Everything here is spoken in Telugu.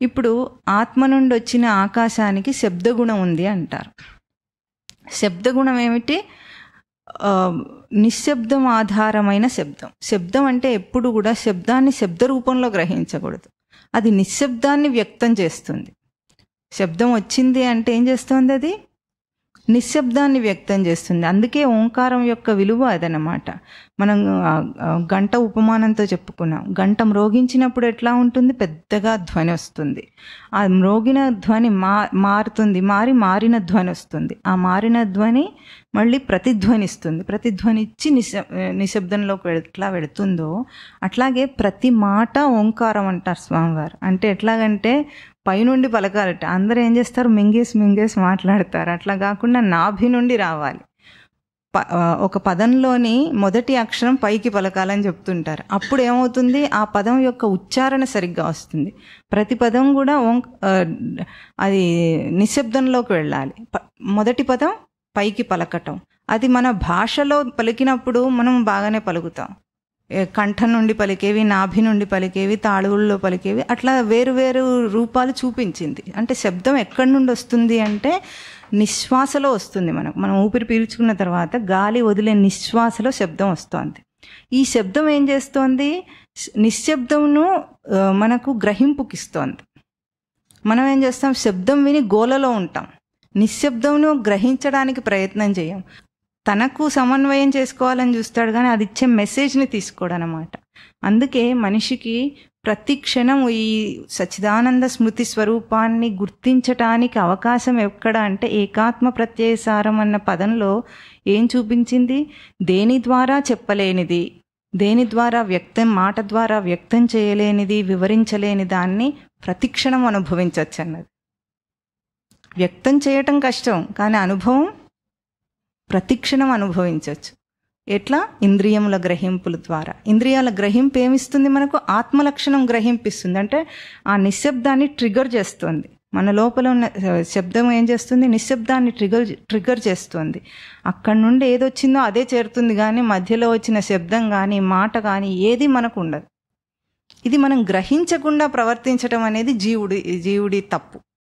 ఇప్పుడు ఆత్మ నుండి వచ్చిన ఆకాశానికి శబ్దగుణం ఉంది అంటారు. శబ్దగుణం ఏమిటి? నిశ్శబ్దం ఆధారమైన శబ్దం. శబ్దం అంటే ఎప్పుడు కూడా శబ్దాన్ని శబ్ద రూపంలో గ్రహించకూడదు. అది నిశ్శబ్దాన్ని వ్యక్తం చేస్తుంది. శబ్దం వచ్చింది అంటే ఏం చేస్తుంది? అది నిశ్శబ్దాన్ని వ్యక్తం చేస్తుంది. అందుకే ఓంకారం యొక్క విలువ అదనమాట. మనం గంట ఉపమానంతో చెప్పుకున్నాం. గంట మ్రోగించినప్పుడు ఎట్లా ఉంటుంది? పెద్దగా ధ్వని వస్తుంది. ఆ మ్రోగిన ధ్వని మారుతుంది, మారిన ధ్వని వస్తుంది. ఆ మారిన ధ్వని మళ్ళీ ప్రతిధ్వనిస్తుంది. ప్రతిధ్వని ఇచ్చి నిశ్శబ్దంలోకి ఎట్లా వెళుతుందో అట్లాగే ప్రతి మాట ఓంకారం అంటారు స్వామివారు. అంటే ఎట్లాగంటే పైనుండి పలకాలట. అందరూ ఏం చేస్తారు? మింగేసి మాట్లాడతారు. అట్లా కాకుండా నాభి నుండి రావాలి. ఒక పదంలోని మొదటి అక్షరం పైకి పలకాలని చెప్తుంటారు. అప్పుడు ఏమవుతుంది? ఆ పదం యొక్క ఉచ్చారణ సరిగ్గా వస్తుంది. ప్రతి పదం కూడా అది నిశ్శబ్దంలోకి వెళ్ళాలి. మొదటి పదం పైకి పలకటం. అది మన భాషలో పలికినప్పుడు మనం బాగానే పలుకుతాం. కంఠం నుండి పలికేవి, నాభి నుండి పలికేవి, తాళువుల్లో పలికేవి, అట్లా వేరు వేరు రూపాలు చూపించింది. అంటే శబ్దం ఎక్కడి నుండి వస్తుంది అంటే నిశ్వాసలో వస్తుంది. మనం ఊపిరి పీల్చుకున్న తర్వాత గాలి వదిలే నిశ్వాసలో శబ్దం వస్తుంది. ఈ శబ్దం ఏం చేస్తోంది? నిశ్శబ్దంను మనకు గ్రహింపుకిస్తోంది. మనం ఏం చేస్తాం? శబ్దం విని గోలలో ఉంటాం. నిశ్శబ్దంను గ్రహించడానికి ప్రయత్నం చేయం. తనకు సమన్వయం చేసుకోవాలని చూస్తాడు, కానీ అది ఇచ్చే మెసేజ్ని తీసుకోడు అనమాట. అందుకే మనిషికి ప్రతి క్షణం ఈ సచ్చిదానంద స్మృతి స్వరూపాన్ని గుర్తించటానికి అవకాశం ఎక్కడ అంటే ఏకాత్మ ప్రత్యయసారం అన్న పదంలో ఏం చూపించింది? దేని ద్వారా చెప్పలేనిది, దేని ద్వారా మాట ద్వారా వ్యక్తం చేయలేనిది, వివరించలేని దాన్ని ప్రతిక్షణం అనుభవించవచ్చు అన్నది. వ్యక్తం చేయటం కష్టం, కానీ అనుభవం ప్రతిక్షణం అనుభవించవచ్చు. ఎట్లా? ఇంద్రియముల గ్రహింపుల ద్వారా. ఇంద్రియాల గ్రహింపు ఏమిస్తుంది? మనకు ఆత్మలక్షణం గ్రహింపిస్తుంది. అంటే ఆ నిశ్శబ్దాన్ని ట్రిగర్ చేస్తుంది. మన లోపల ఉన్న శబ్దం ఏం చేస్తుంది? నిశ్శబ్దాన్ని ట్రిగర్ చేస్తుంది. అక్కడి నుండి ఏదొచ్చిందో అదే చేరుతుంది, కానీ మధ్యలో వచ్చిన శబ్దం కానీ మాట కానీ ఏది మనకు ఉండదు. ఇది మనం గ్రహించకుండా ప్రవర్తించడం అనేది జీవుడి తప్పు.